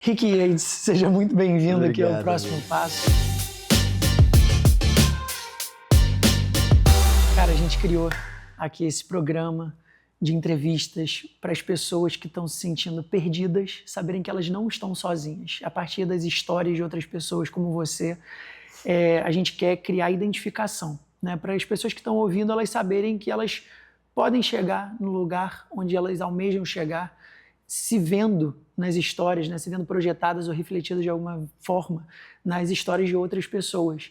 Rick Yates, seja muito bem-vindo aqui ao Próximo Passo. Cara, a gente criou aqui esse programa de entrevistas para as pessoas que estão se sentindo perdidas, saberem que elas não estão sozinhas. A partir das histórias de outras pessoas como você, a gente quer criar identificação, né? Para as pessoas que estão ouvindo, elas saberem que elas podem chegar no lugar onde elas almejam chegar, se vendo nas histórias, né? Se vendo projetadas ou refletidas de alguma forma nas histórias de outras pessoas.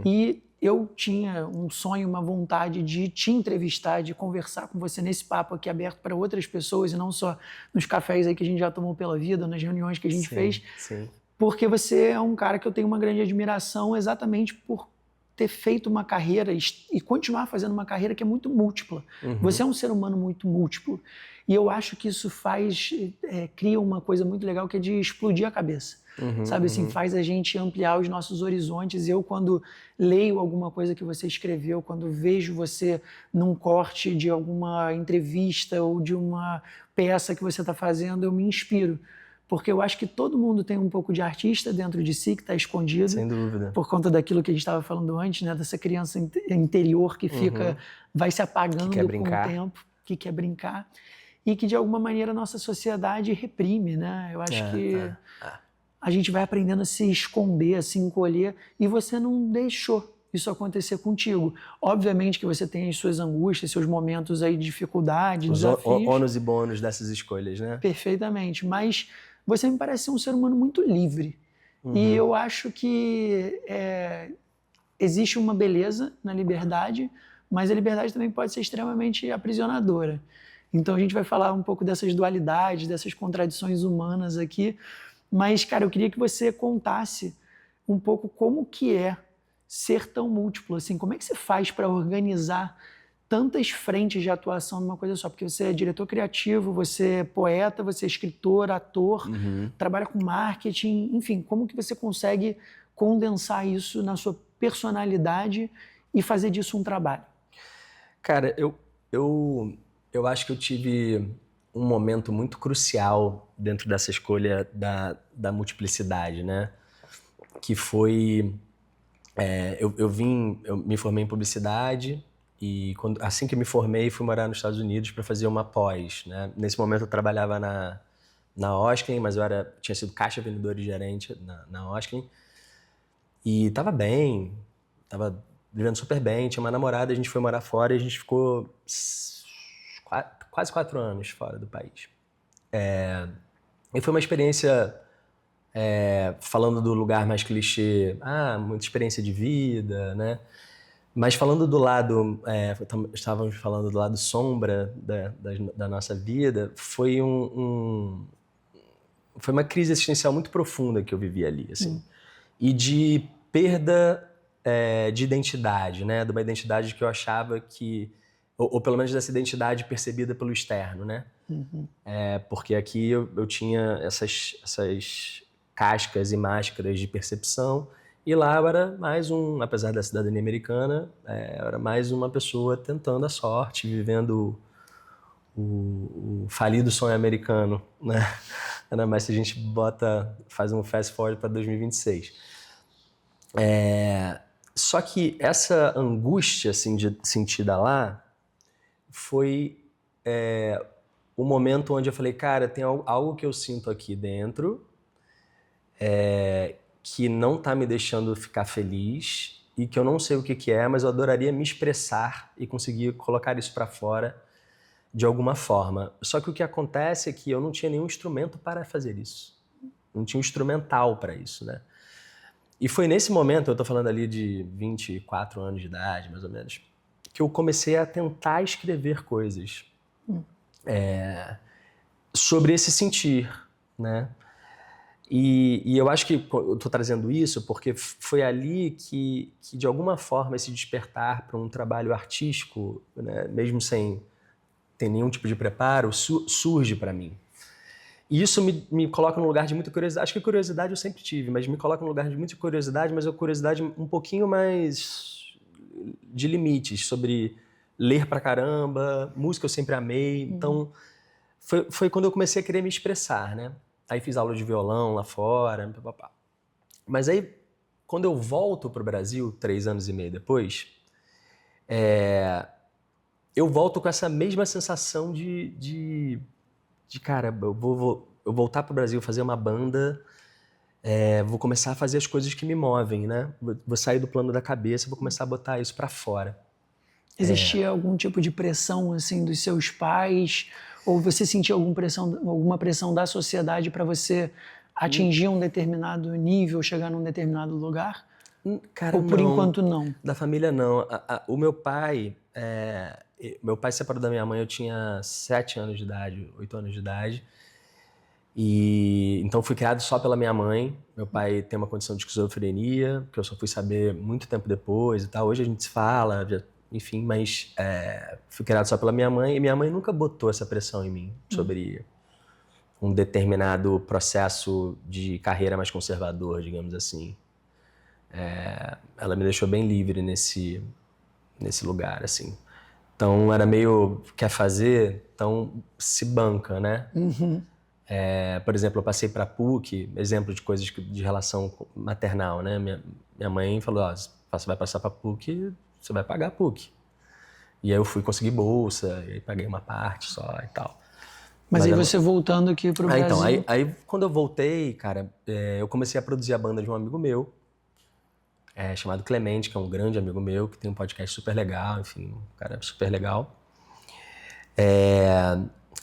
E eu tinha um sonho, uma vontade de te entrevistar, de conversar com você nesse papo aqui aberto para outras pessoas e não só nos cafés aí que a gente já tomou pela vida, nas reuniões que a gente fez. Sim. Porque você é um cara que eu tenho uma grande admiração exatamente por ter feito uma carreira e continuar fazendo uma carreira que é muito múltipla. Você é um ser humano muito múltiplo. E eu acho que isso cria uma coisa muito legal que é de explodir a cabeça. Sabe assim, faz a gente ampliar os nossos horizontes. Eu, quando leio alguma coisa que você escreveu, quando vejo você num corte de alguma entrevista ou de uma peça que você está fazendo, eu me inspiro. Porque eu acho que todo mundo tem um pouco de artista dentro de si, que está escondido. Sem dúvida. Por conta daquilo que a gente estava falando antes, né? Dessa criança interior que vai se apagando com o tempo, que quer brincar. E que, de alguma maneira, a nossa sociedade reprime, né? Eu acho que a gente vai aprendendo a se esconder, a se encolher, e você não deixou isso acontecer contigo. Obviamente que você tem as suas angústias, seus momentos aí de dificuldade, desafios. Ônus e bônus dessas escolhas, né? Perfeitamente, mas você me parece ser um ser humano muito livre. E eu acho que existe uma beleza na liberdade, mas a liberdade também pode ser extremamente aprisionadora. Então a gente vai falar um pouco dessas dualidades, dessas contradições humanas aqui, mas, cara, eu queria que você contasse um pouco como que é ser tão múltiplo, assim, como é que você faz para organizar tantas frentes de atuação numa coisa só? Porque você é diretor criativo, você é poeta, você é escritor, ator, trabalha com marketing, enfim, como que você consegue condensar isso na sua personalidade e fazer disso um trabalho? Cara, eu acho que eu tive um momento muito crucial dentro dessa escolha da multiplicidade, né? Que foi... eu me formei em publicidade e assim que me formei fui morar nos Estados Unidos para fazer uma pós, né? Nesse momento eu trabalhava na Osklen, mas eu tinha sido caixa vendedor e gerente na Osklen e estava bem, estava vivendo super bem, tinha uma namorada, a gente foi morar fora e a gente ficou quase 4 anos fora do país. E foi uma experiência... falando do lugar mais clichê, muita experiência de vida, né? Mas falando do lado, estávamos falando do lado sombra da nossa vida, foi foi uma crise existencial muito profunda que eu vivi ali, assim. E de perda de identidade, né? De uma identidade que eu achava que... Ou pelo menos dessa identidade percebida pelo externo, né? Porque aqui eu tinha essas cascas e máscaras de percepção, e lá eu era mais apesar da cidadania americana, eu era mais uma pessoa tentando a sorte, vivendo o falido sonho americano, né? Ainda mais se a gente faz um fast forward para 2026. Só que essa angústia assim, sentida lá foi o momento onde eu falei, cara, tem algo que eu sinto aqui dentro que não está me deixando ficar feliz e que eu não sei o que é, mas eu adoraria me expressar e conseguir colocar isso para fora de alguma forma. Só que o que acontece é que eu não tinha nenhum instrumento para fazer isso. Não tinha um instrumental para isso, né? E foi nesse momento, eu estou falando ali de 24 anos de idade, mais ou menos, que eu comecei a tentar escrever coisas sobre esse sentir, né? E eu acho que eu estou trazendo isso porque foi ali que de alguma forma, esse despertar para um trabalho artístico, né, mesmo sem ter nenhum tipo de preparo, surge para mim. E isso me coloca num lugar de muita curiosidade. Acho que curiosidade eu sempre tive, mas me coloca num lugar de muita curiosidade, mas uma curiosidade um pouquinho mais de limites, sobre ler pra caramba, música eu sempre amei. Então, foi quando eu comecei a querer me expressar, né? Aí fiz aula de violão lá fora, papapá. Mas aí, quando eu volto pro Brasil, 3 anos e meio depois, eu volto com essa mesma sensação de cara, eu vou voltar pro Brasil, fazer uma banda, vou começar a fazer as coisas que me movem, né? Vou sair do plano da cabeça, vou começar a botar isso pra fora. Existia algum tipo de pressão, assim, dos seus pais? Ou você sentia alguma pressão da sociedade para você atingir um determinado nível, chegar num determinado lugar? Cara, ou por não. enquanto não? Da família, não. O meu pai... meu pai se separou da minha mãe, eu tinha 7 anos de idade, 8 anos de idade. E então fui criado só pela minha mãe. Meu pai tem uma condição de esquizofrenia, que eu só fui saber muito tempo depois e tal. Hoje a gente se fala, enfim, mas fui criado só pela minha mãe. E minha mãe nunca botou essa pressão em mim sobre um determinado processo de carreira mais conservador, digamos assim. Ela me deixou bem livre nesse lugar, assim. Então era meio, quer fazer, então se banca, né? Por exemplo, eu passei para PUC, exemplo de coisas de relação maternal, né? Minha mãe falou, você vai passar para PUC, você vai pagar a PUC. E aí eu fui conseguir bolsa, e aí paguei uma parte só e tal. Mas aí você voltando aqui pro Brasil... Então, aí quando eu voltei, cara, eu comecei a produzir a banda de um amigo meu, chamado Clemente, que é um grande amigo meu, que tem um podcast super legal, enfim, um cara super legal.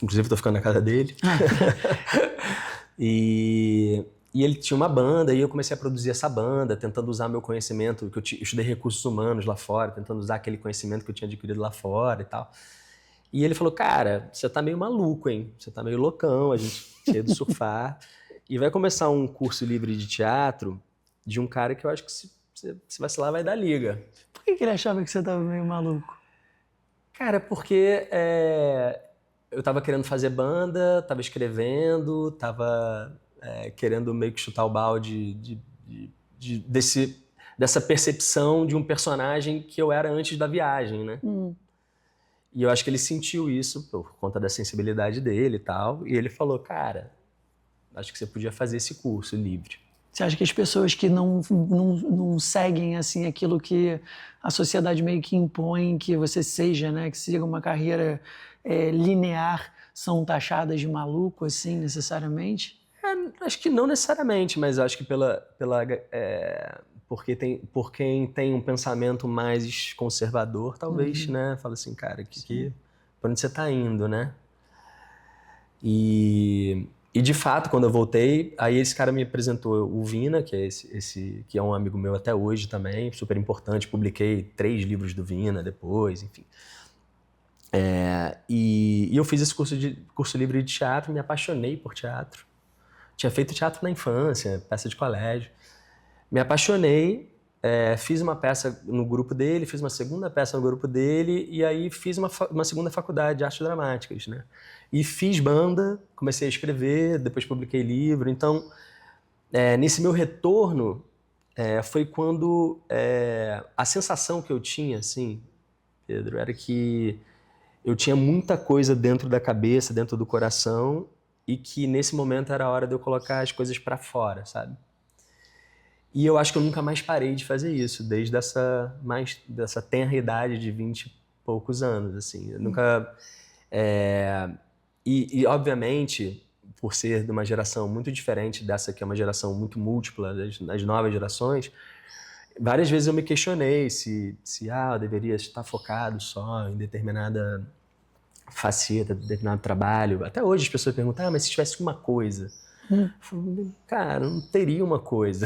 Inclusive, tô ficando na casa dele. E ele tinha uma banda, e eu comecei a produzir essa banda, tentando usar meu conhecimento, que eu estudei recursos humanos lá fora, tentando usar aquele conhecimento que eu tinha adquirido lá fora e tal. E ele falou, cara, você tá meio maluco, hein? Você tá meio loucão, a gente tinha de surfar. E vai começar um curso livre de teatro de um cara que eu acho que se vacilar vai dar liga. Por que ele achava que você tava meio maluco? Cara, porque eu tava querendo fazer banda, tava escrevendo, tava querendo meio que chutar o balde dessa percepção de um personagem que eu era antes da viagem, né? E eu acho que ele sentiu isso por conta da sensibilidade dele e tal. E ele falou, cara, acho que você podia fazer esse curso livre. Você acha que as pessoas que não seguem assim aquilo que a sociedade meio que impõe que você seja, né, que siga uma carreira linear, são taxadas de maluco assim necessariamente? Acho que não necessariamente, mas acho que por quem tem um pensamento mais conservador, talvez, né, fala assim, cara, pra onde você tá indo, né? E de fato, quando eu voltei, aí esse cara me apresentou o Vina, que é que é um amigo meu até hoje também, super importante. Publiquei 3 livros do Vina depois, enfim. E eu fiz esse curso livre de teatro, me apaixonei por teatro. Tinha feito teatro na infância, peça de colégio. Me apaixonei, fiz uma peça no grupo dele, fiz uma segunda peça no grupo dele, e aí fiz uma segunda faculdade de artes dramáticas, né? E fiz banda, comecei a escrever, depois publiquei livro. Então, nesse meu retorno, foi quando a sensação que eu tinha, assim, Pedro, era que eu tinha muita coisa dentro da cabeça, dentro do coração, e que nesse momento era a hora de eu colocar as coisas pra fora, sabe? E eu acho que eu nunca mais parei de fazer isso, desde dessa tenra idade de 20 e poucos anos, assim. Eu nunca... E, obviamente, por ser de uma geração muito diferente dessa, que é uma geração muito múltipla, das novas gerações, várias vezes eu me questionei se eu deveria estar focado só em determinada faceta, determinado trabalho. Até hoje as pessoas perguntam, mas se tivesse uma coisa... Eu falei, cara, não teria uma coisa.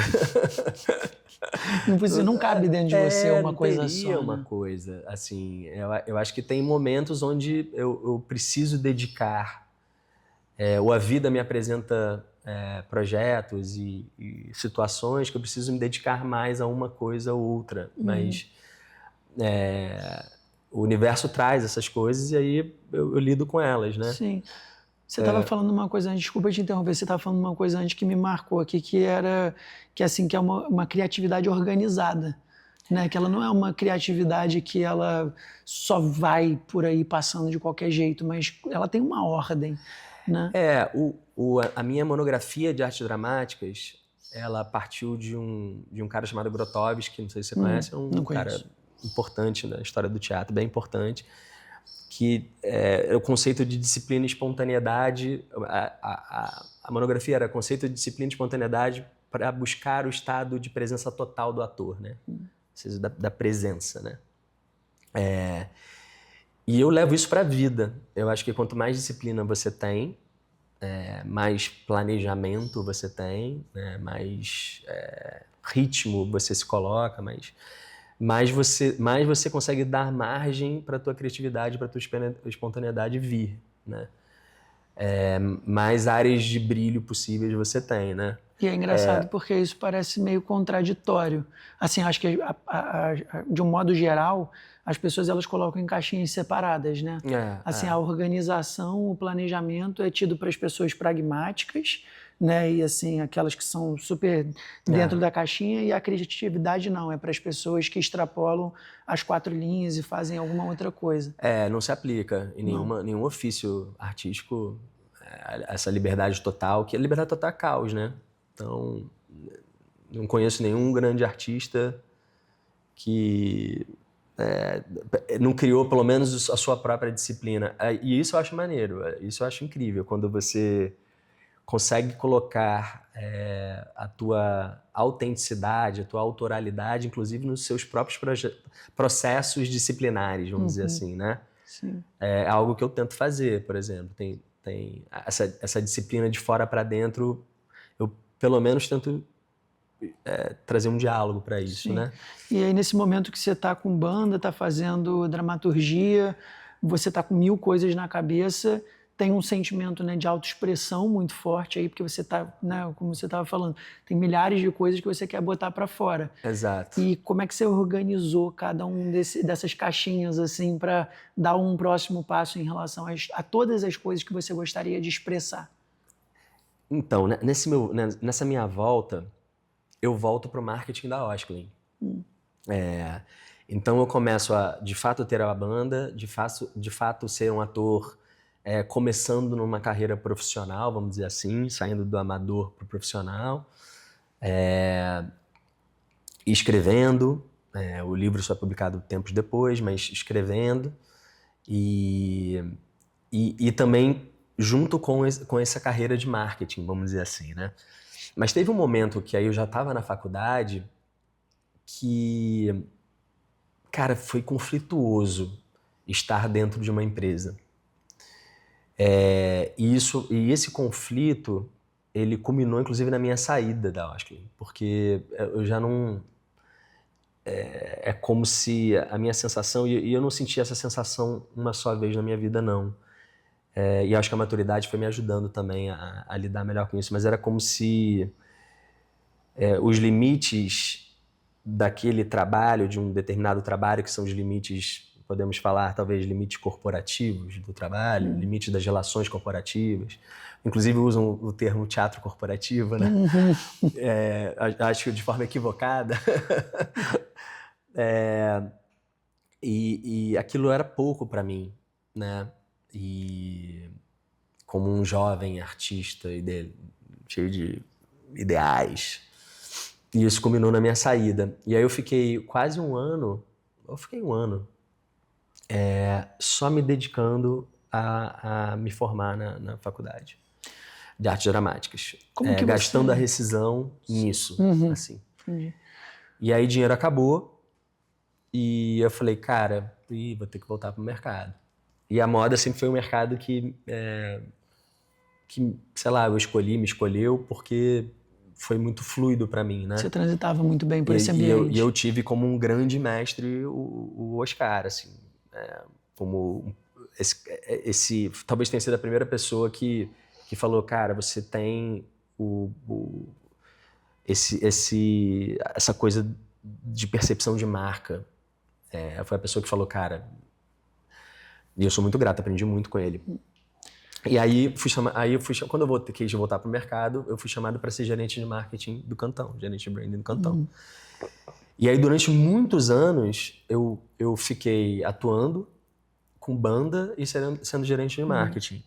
Não cabe dentro de você uma coisa só. Não teria uma coisa. Assim, eu acho que tem momentos onde eu preciso dedicar. Ou a vida me apresenta projetos e situações que eu preciso me dedicar mais a uma coisa ou outra. Mas o universo traz essas coisas e aí eu lido com elas, né? Sim. Você estava falando uma coisa antes, desculpa te interromper, você estava falando uma coisa antes que me marcou aqui, que é uma criatividade organizada, né? Que ela não é uma criatividade que ela só vai por aí passando de qualquer jeito, mas ela tem uma ordem, né? A minha monografia de artes dramáticas, ela partiu de um cara chamado Grotowski, não sei se você conhece, é um cara importante na história do teatro, bem importante, que é o conceito de disciplina e espontaneidade. A monografia era conceito de disciplina e espontaneidade para buscar o estado de presença total do ator, né? Ou seja, da presença, né? E eu levo isso para a vida. Eu acho que quanto mais disciplina você tem, mais planejamento você tem, né? Mais ritmo você se coloca, mais você consegue dar margem para a tua criatividade, para a tua espontaneidade vir, né? Mais áreas de brilho possíveis você tem, né? E é engraçado porque isso parece meio contraditório. Assim, acho que de um modo geral, as pessoas elas colocam em caixinhas separadas, né? Assim, a organização, o planejamento é tido para as pessoas pragmáticas, né? E assim, aquelas que são super dentro da caixinha, e a criatividade não, é para as pessoas que extrapolam as 4 linhas e fazem alguma outra coisa. Não se aplica em nenhum ofício artístico essa liberdade total, que a liberdade total é caos, né? Então, não conheço nenhum grande artista que não criou pelo menos a sua própria disciplina. E isso eu acho maneiro, isso eu acho incrível, quando você consegue colocar a tua autenticidade, a tua autoralidade, inclusive nos seus próprios processos disciplinares, vamos dizer assim, né? Sim. É algo que eu tento fazer, por exemplo. Tem essa disciplina de fora para dentro, eu pelo menos tento trazer um diálogo para isso, Sim. né? E aí, nesse momento que você está com banda, está fazendo dramaturgia, você está com 1000 coisas na cabeça, tem um sentimento, né, de autoexpressão muito forte aí, porque você está, né, como você estava falando, tem milhares de coisas que você quer botar para fora. Exato. E como é que você organizou cada dessas caixinhas assim para dar um próximo passo em relação a todas as coisas que você gostaria de expressar? Então, nessa minha volta, eu volto para o marketing da Osklen. Então eu começo a, de fato, ter a banda, de fato ser um ator começando numa carreira profissional, vamos dizer assim, saindo do amador para o profissional, escrevendo. O livro só é publicado tempos depois, mas escrevendo. E também junto com essa carreira de marketing, vamos dizer assim, né? Mas teve um momento que aí eu já estava na faculdade que, cara, foi conflituoso estar dentro de uma empresa. E esse conflito, ele culminou inclusive na minha saída da Osklen, porque eu já não... É como se a minha sensação, e eu não senti essa sensação uma só vez na minha vida, não. E acho que a maturidade foi me ajudando também a lidar melhor com isso, mas era como se os limites daquele trabalho, de um determinado trabalho, que são os limites, podemos falar talvez limites corporativos do trabalho, limites das relações corporativas, inclusive usam o termo teatro corporativo, né? Acho que de forma equivocada. E aquilo era pouco para mim, né? E como um jovem artista cheio de ideais. E isso culminou na minha saída. E aí eu fiquei quase um ano, só me dedicando a me formar na faculdade de artes dramáticas. Gastando a rescisão nisso, assim. Entendi. E aí dinheiro acabou e eu falei, cara, vou ter que voltar pro mercado. E a moda sempre foi um mercado que sei lá, me escolheu porque foi muito fluido para mim, né? Você transitava muito bem por esse ambiente. E eu tive como um grande mestre o Oscar, assim, como esse talvez tenha sido a primeira pessoa que falou, cara, você tem essa coisa de percepção de marca. Foi a pessoa que falou, cara, e eu sou muito grato, aprendi muito com ele. E aí, quando eu quis voltar para o mercado, eu fui chamado para ser gerente de marketing do Cantão, gerente de branding do Cantão. E aí, durante muitos anos, eu fiquei atuando com banda e sendo gerente de marketing.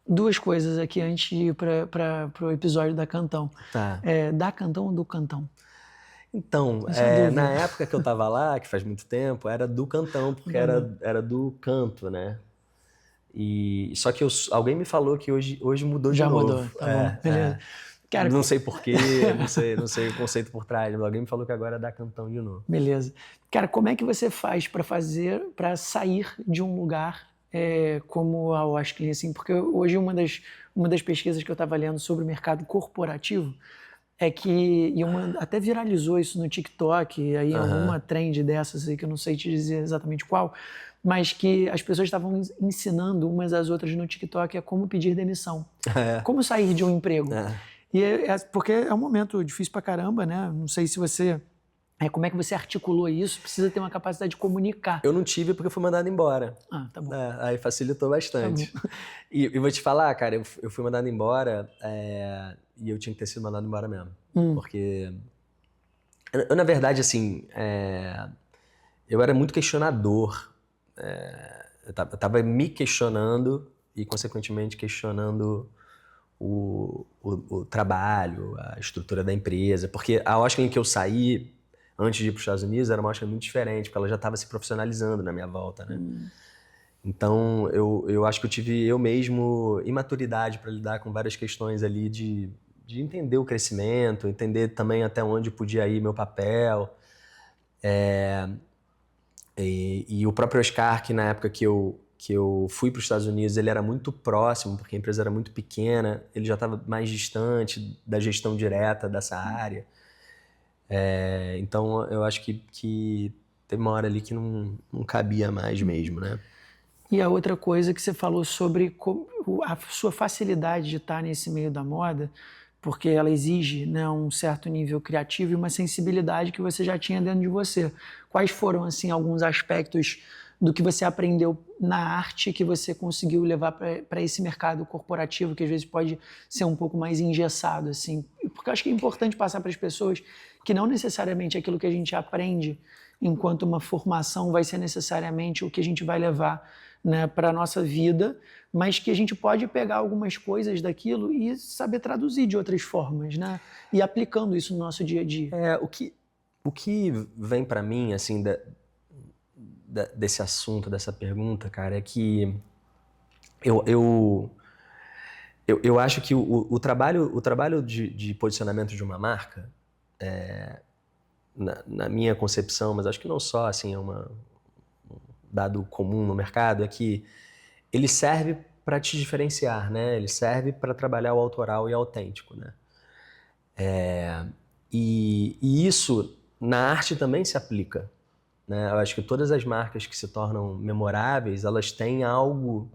Duas coisas aqui antes de ir para o episódio da Cantão. Tá. Da Cantão ou do Cantão? Então, Essa é a dúvida. na época que eu tava lá, que faz muito tempo, era do Cantão, porque era do canto, né? Só que alguém me falou que hoje mudou de Já novo. mudou, tá bom, beleza. Cara, não sei porquê, não sei o conceito por trás, mas alguém me falou que agora é da Cantão de novo. Beleza. Cara, como é que você faz para sair de um lugar como a Osklen, assim? Porque hoje uma das pesquisas que eu estava lendo sobre o mercado corporativo é que, até viralizou isso no TikTok, aí alguma trend dessas aí que eu não sei te dizer exatamente qual, mas que as pessoas estavam ensinando umas às outras no TikTok a como pedir demissão, como sair de um emprego. Porque é um momento difícil pra caramba, né? Não sei se você... como é que você articulou isso? Precisa ter uma capacidade de comunicar. Eu não tive porque eu fui mandado embora. Tá bom. Aí facilitou bastante. Tá bom. E vou te falar, cara, eu fui mandado embora e eu tinha que ter sido mandado embora mesmo. Porque, na verdade, assim, eu era muito questionador. Eu tava me questionando e, consequentemente, questionando o trabalho, a estrutura da empresa. Porque a Osklen que eu saí antes de ir para os Estados Unidos era uma Osklen muito diferente, porque ela já estava se profissionalizando na minha volta, né? Então, eu acho que eu tive eu mesmo imaturidade para lidar com várias questões ali de entender o crescimento, entender também até onde podia ir meu papel. E o próprio Oscar, que na época que eu fui para os Estados Unidos, ele era muito próximo, porque a empresa era muito pequena, ele já estava mais distante da gestão direta dessa área. Então, eu acho que teve uma hora ali que não cabia mais mesmo, né? E a outra coisa que você falou sobre a sua facilidade de estar nesse meio da moda, porque ela exige, né, um certo nível criativo e uma sensibilidade que você já tinha dentro de você. Quais foram, assim, alguns aspectos do que você aprendeu na arte que você conseguiu levar para esse mercado corporativo, que às vezes pode ser um pouco mais engessado, assim? Porque eu acho que é importante passar para as pessoas que não necessariamente aquilo que a gente aprende enquanto uma formação vai ser necessariamente o que a gente vai levar, né, para a nossa vida, mas que a gente pode pegar algumas coisas daquilo e saber traduzir de outras formas, né? E aplicando isso no nosso dia a dia. O que vem para mim, assim, desse assunto, dessa pergunta, cara, é que eu acho que o trabalho de posicionamento de uma marca, na minha concepção, mas acho que não só, assim, um dado comum no mercado, é que ele serve para te diferenciar, né? Ele serve para trabalhar o autoral e autêntico, né? E isso na arte também se aplica, né? Eu acho que todas as marcas que se tornam memoráveis, elas têm algo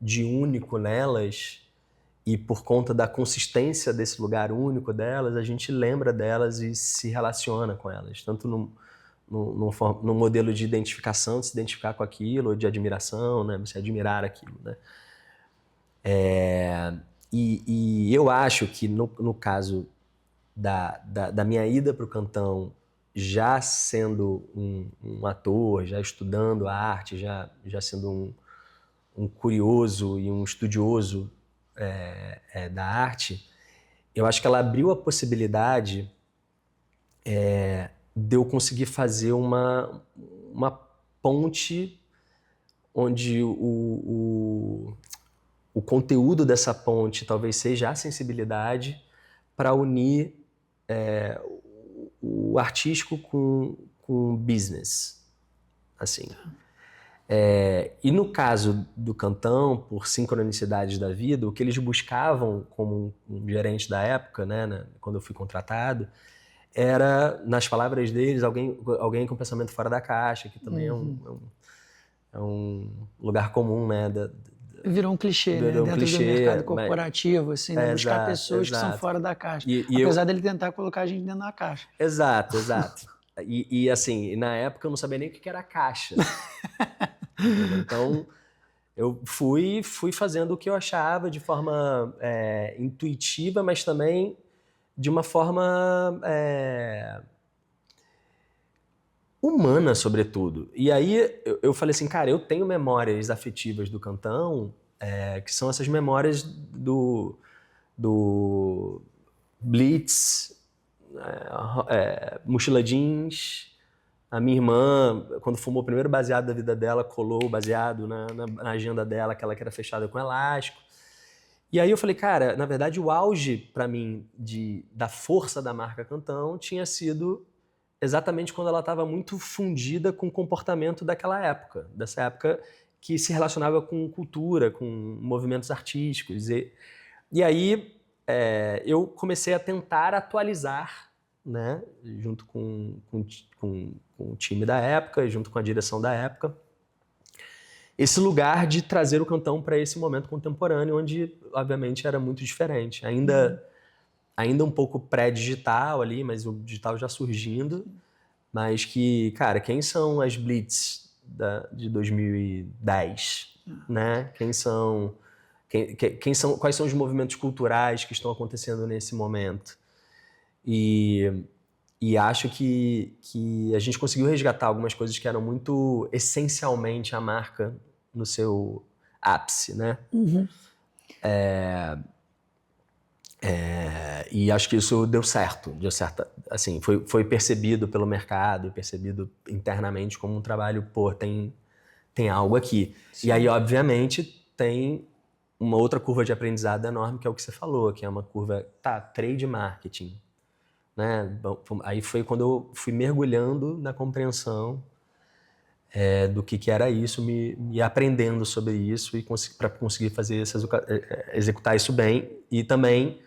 de único nelas e por conta da consistência desse lugar único delas, a gente lembra delas e se relaciona com elas, tanto no modelo de identificação, de se identificar com aquilo, ou de admiração, né? Você admirar aquilo, né? E eu acho que no caso da minha ida para o Cantão, já sendo um ator, já estudando a arte, já sendo um curioso e um estudioso da arte, eu acho que ela abriu a possibilidade de eu conseguir fazer uma ponte onde o conteúdo dessa ponte talvez seja a sensibilidade para unir o artístico com o business, assim. E no caso do Cantão, por sincronicidades da vida, o que eles buscavam como um gerente da época, né, quando eu fui contratado, era, nas palavras deles, alguém com pensamento fora da caixa, que também é um lugar comum, né? Virou um clichê, né? Dentro do mercado corporativo, assim, né? Buscar pessoas que são fora da caixa. Apesar dele tentar colocar a gente dentro da caixa. Exato. E assim, na época eu não sabia nem o que era caixa. Então, eu fui fazendo o que eu achava de forma intuitiva, mas também de uma forma humana, sobretudo. E aí eu falei assim, cara, eu tenho memórias afetivas do Cantão que são essas memórias do Blitz, mochila jeans. A minha irmã, quando fumou o primeiro baseado da vida dela, colou o baseado na agenda dela, aquela que era fechada com elástico. E aí eu falei, cara, na verdade o auge para mim da força da marca Cantão tinha sido exatamente quando ela estava muito fundida com o comportamento dessa época que se relacionava com cultura, com movimentos artísticos. E aí eu comecei a tentar atualizar, né, junto com o time da época, junto com a direção da época, esse lugar de trazer o Cantão para esse momento contemporâneo, onde, obviamente, era muito diferente. Ainda um pouco pré-digital ali, mas o digital já surgindo. Mas que, cara, quem são as Blitz de 2010? Né? Quais são os movimentos culturais que estão acontecendo nesse momento? E acho que a gente conseguiu resgatar algumas coisas que eram muito essencialmente a marca no seu ápice, né? E acho que isso deu certo, assim, foi percebido pelo mercado, percebido internamente como um trabalho, tem algo aqui. Sim. E aí, obviamente, tem uma outra curva de aprendizado enorme, que é o que você falou, que é uma curva, trade marketing, né? Aí foi quando eu fui mergulhando na compreensão do que era isso, me aprendendo sobre isso e para conseguir fazer executar isso bem. E também,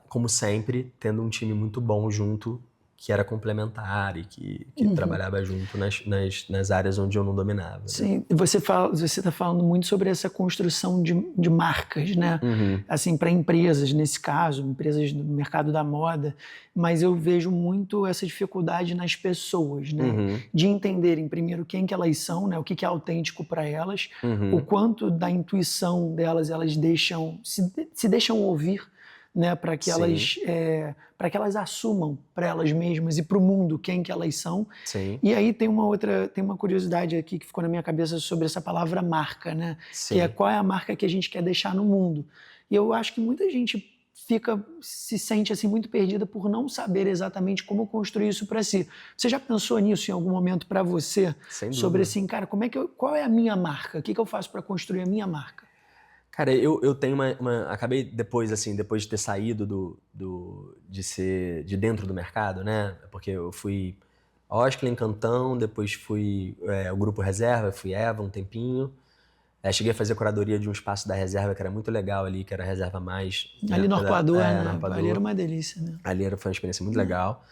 como sempre, tendo um time muito bom junto, que era complementar e que trabalhava junto nas áreas onde eu não dominava. Sim, né? Você está falando muito sobre essa construção de marcas, né? Assim, para empresas, nesse caso, empresas do mercado da moda, mas eu vejo muito essa dificuldade nas pessoas, né? De entenderem primeiro quem que elas são, né? O que é autêntico para elas, o quanto da intuição delas elas se deixam ouvir, né, para que elas assumam para elas mesmas e para o mundo quem que elas são. Sim. E aí tem uma curiosidade aqui que ficou na minha cabeça sobre essa palavra marca, né? Sim. Que é qual é a marca que a gente quer deixar no mundo. E eu acho que muita gente se sente assim muito perdida por não saber exatamente como construir isso para si. Você já pensou nisso em algum momento para você? Sem dúvida. Sobre assim, cara, qual é a minha marca? O que eu faço para construir a minha marca? Cara, eu tenho acabei depois de ter saído de dentro do mercado, né? Porque eu fui Osklin, Cantão, depois fui o Grupo Reserva, fui Eva um tempinho. Cheguei a fazer curadoria de um espaço da Reserva que era muito legal ali, que era a Reserva Mais. Ali no Arpoador, né? No Arpoador. Ali era uma delícia, né? Ali foi uma experiência muito legal.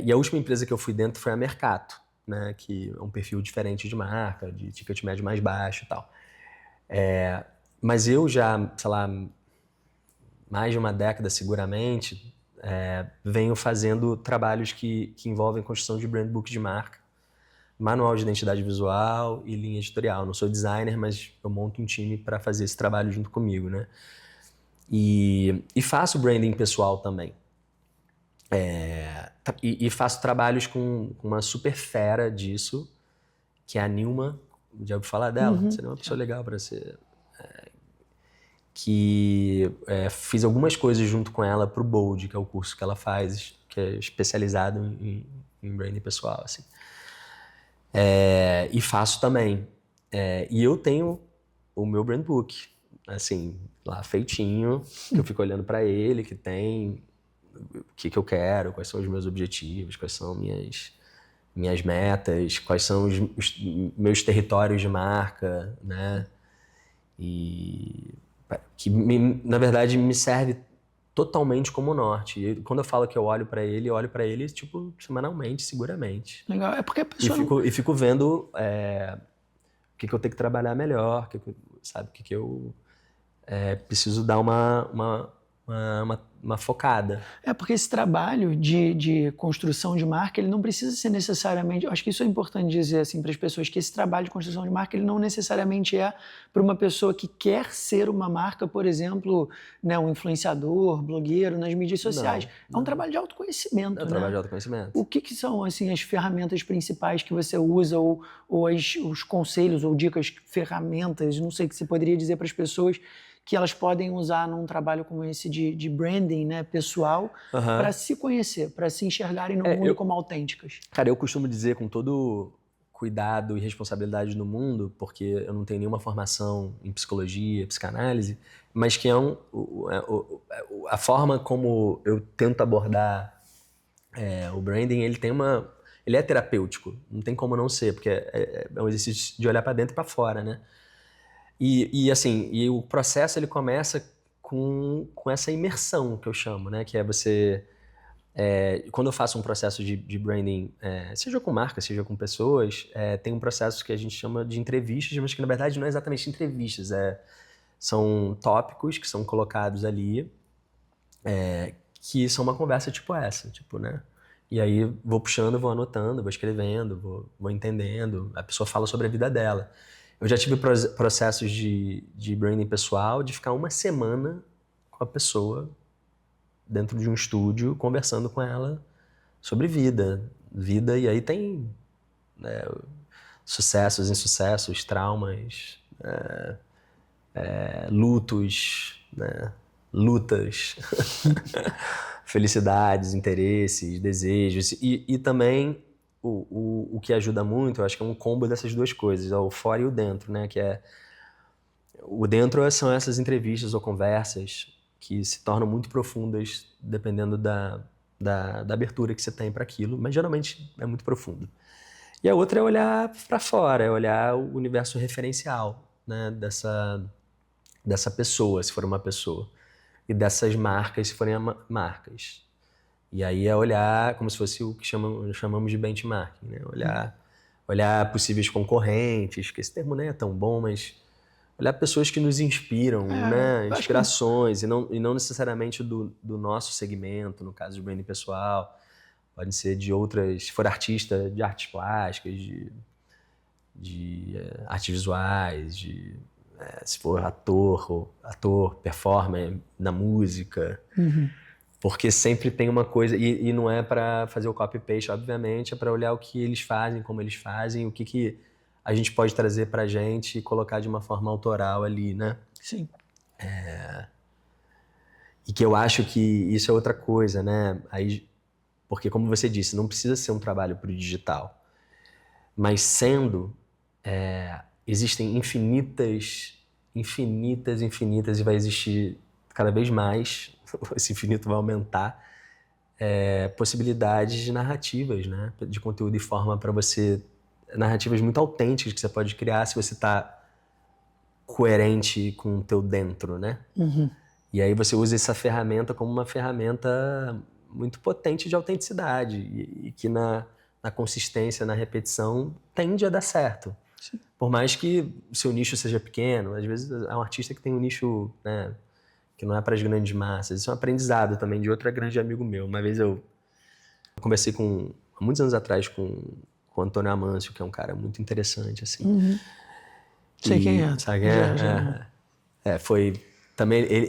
E a última empresa que eu fui dentro foi a Mercato, né? Que é um perfil diferente de marca, de ticket médio mais baixo e tal. Mas eu já, sei lá, mais de uma década seguramente, venho fazendo trabalhos que envolvem construção de brand book de marca, manual de identidade visual e linha editorial. Não sou designer, mas eu monto um time para fazer esse trabalho junto comigo, né? E faço branding pessoal também. E faço trabalhos com uma super fera disso, que é a Nilma. Já ouviu falar dela? Você é uma pessoa legal para ser... que fiz algumas coisas junto com ela pro Bold, que é o curso que ela faz, que é especializado em branding pessoal, assim. E faço também. E eu tenho o meu brand book, assim, lá feitinho, que eu fico olhando para ele, que tem o que eu quero, quais são os meus objetivos, quais são minhas metas, quais são os meus territórios de marca, né? E que, na verdade, me serve totalmente como norte. E quando eu falo que eu olho para ele, tipo, semanalmente, seguramente. Legal, é porque a pessoa... E fico vendo o que eu tenho que trabalhar melhor, o que eu preciso dar uma uma focada. Porque esse trabalho de construção de marca, ele não precisa ser necessariamente... Eu acho que isso é importante dizer assim, para as pessoas, que esse trabalho de construção de marca, ele não necessariamente é para uma pessoa que quer ser uma marca, por exemplo, né, um influenciador, blogueiro nas mídias sociais. É um trabalho de autoconhecimento. É um trabalho de autoconhecimento. O que são assim, as ferramentas principais que você usa, ou os conselhos, ou dicas, ferramentas, não sei, que você poderia dizer para as pessoas que elas podem usar num trabalho como esse de branding, né, pessoal, para se conhecer, para se enxergarem no mundo como autênticas? Cara, eu costumo dizer com todo cuidado e responsabilidade no mundo, porque eu não tenho nenhuma formação em psicologia, psicanálise, mas que a forma como eu tento abordar o branding, ele é terapêutico, não tem como não ser, porque é um exercício de olhar para dentro e para fora, né? E o processo ele começa com essa imersão que eu chamo, né? Que é você... quando eu faço um processo de branding, seja com marcas, seja com pessoas, tem um processo que a gente chama de entrevistas, mas que na verdade não é exatamente entrevistas, são tópicos que são colocados ali, que são uma conversa tipo essa, né? E aí vou puxando, vou anotando, vou escrevendo, vou entendendo, a pessoa fala sobre a vida dela. Eu já tive processos de branding pessoal de ficar uma semana com a pessoa dentro de um estúdio, conversando com ela sobre vida, e aí tem sucessos, insucessos, traumas, lutos, né? Lutas, felicidades, interesses, desejos, e também o que ajuda muito, eu acho que é um combo dessas duas coisas, o fora e o dentro, né? Que o dentro são essas entrevistas ou conversas que se tornam muito profundas dependendo da abertura que você tem para aquilo, mas geralmente é muito profundo. E a outra é olhar para fora, é olhar o universo referencial, né, dessa pessoa, se for uma pessoa, e dessas marcas, se forem marcas. E aí é olhar como se fosse o que chamamos de benchmarking, né? Olhar possíveis concorrentes, que esse termo nem é tão bom, mas olhar pessoas que nos inspiram, né? Inspirações, e não necessariamente do nosso segmento, no caso de branding pessoal. Pode ser de outras, se for artista, de artes plásticas, de artes visuais, se for ator, performer na música. Porque sempre tem uma coisa, e não é para fazer o copy-paste, obviamente, é para olhar o que eles fazem, como eles fazem, o que a gente pode trazer pra gente e colocar de uma forma autoral ali, né? Sim. E que eu acho que isso é outra coisa, né? Porque, como você disse, não precisa ser um trabalho pro digital. Mas existem infinitas, e vai existir cada vez mais, esse infinito vai aumentar, possibilidades de narrativas, né? De conteúdo e forma para você... narrativas muito autênticas que você pode criar se você está coerente com o teu dentro, né? E aí você usa essa ferramenta como uma ferramenta muito potente de autenticidade e que na consistência, na repetição, tende a dar certo. Sim. Por mais que o seu nicho seja pequeno, às vezes é um artista que tem um nicho, né, que não é para as grandes massas. Isso é um aprendizado também de outro grande amigo meu. Uma vez eu conversei há muitos anos atrás com o Antônio Amâncio, que é um cara muito interessante, assim. Sei quem é. Sabe quem é?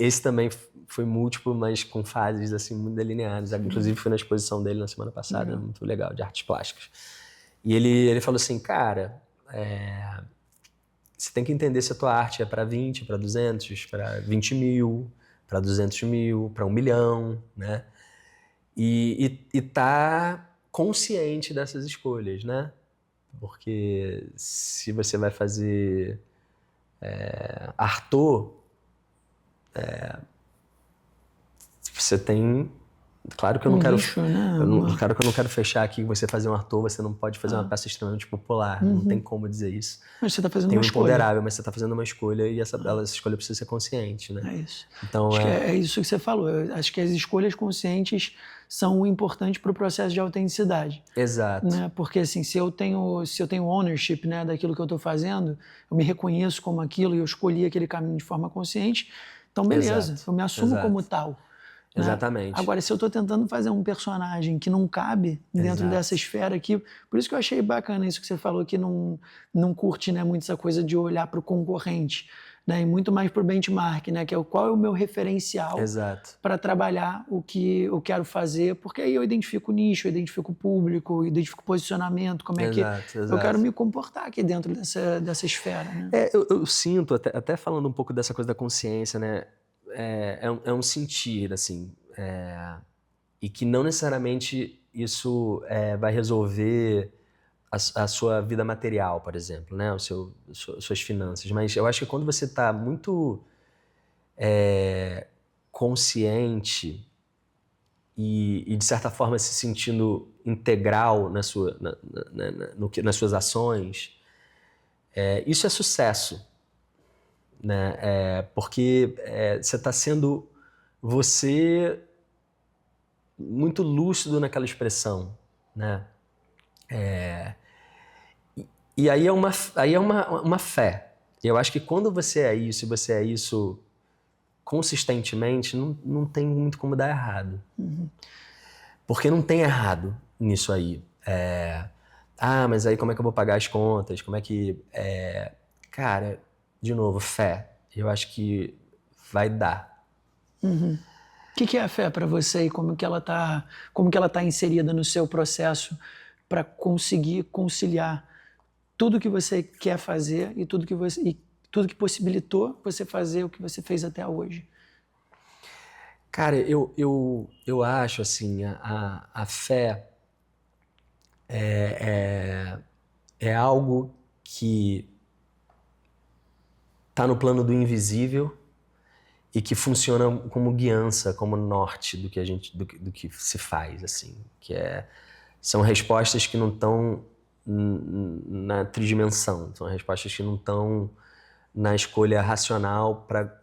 Esse também foi múltiplo, mas com fases assim muito delineadas. Inclusive fui na exposição dele na semana passada, muito legal, de artes plásticas. E ele falou assim, cara, você tem que entender se a tua arte é para 20, para 200, para 20 mil, para 200 mil, para 1 milhão, né? E tá consciente dessas escolhas, né? Porque se você vai fazer Arthur, você tem... Claro que eu não quero... nicho, né? Claro que eu não quero fechar aqui, você fazer um Arthur, você não pode fazer uma peça extremamente popular, não tem como dizer isso. Mas você está fazendo tem uma escolha. Imponderável, mas você está fazendo uma escolha e essa escolha precisa ser consciente, né? É isso. Então, acho que é isso que você falou. Eu acho que as escolhas conscientes são importantes para o processo de autenticidade. Exato. Né? Porque assim, se eu tenho ownership, né, daquilo que eu estou fazendo, eu me reconheço como aquilo e eu escolhi aquele caminho de forma consciente, então beleza, eu me assumo como tal. né? Exatamente. Agora, se eu estou tentando fazer um personagem que não cabe dentro Exato. dessa esfera aqui, por isso que eu achei bacana isso que você falou, que não curte, né, muito essa coisa de olhar para o concorrente, né, e muito mais para o benchmark, né, que é qual é o meu referencial Exato. para trabalhar o que eu quero fazer, porque aí eu identifico o nicho, eu identifico o público, eu identifico o posicionamento, como é que eu quero me comportar aqui dentro dessa esfera, né? Eu sinto, até falando um pouco dessa coisa da consciência, né, é um sentir, assim, e que não necessariamente isso vai resolver a sua vida material, por exemplo, né, suas finanças, mas eu acho que quando você está muito consciente e de certa forma se sentindo integral nas suas ações, isso é sucesso, né? Porque você está sendo você muito lúcido naquela expressão, né? E aí é uma fé. Eu acho que quando você é isso, e você é isso consistentemente, não tem muito como dar errado. Porque não tem errado nisso aí. Mas aí como é que eu vou pagar as contas? Como é que... Cara, de novo, fé. Eu acho que vai dar. O que é a fé para você e como que ela tá inserida no seu processo para conseguir conciliar tudo que você quer fazer e tudo que possibilitou você fazer o que você fez até hoje? Cara, eu acho assim, a fé é algo que está no plano do invisível e que funciona como guiança, como norte do que se faz, assim, são respostas que não estão na tridimensão, são respostas que não estão na escolha racional para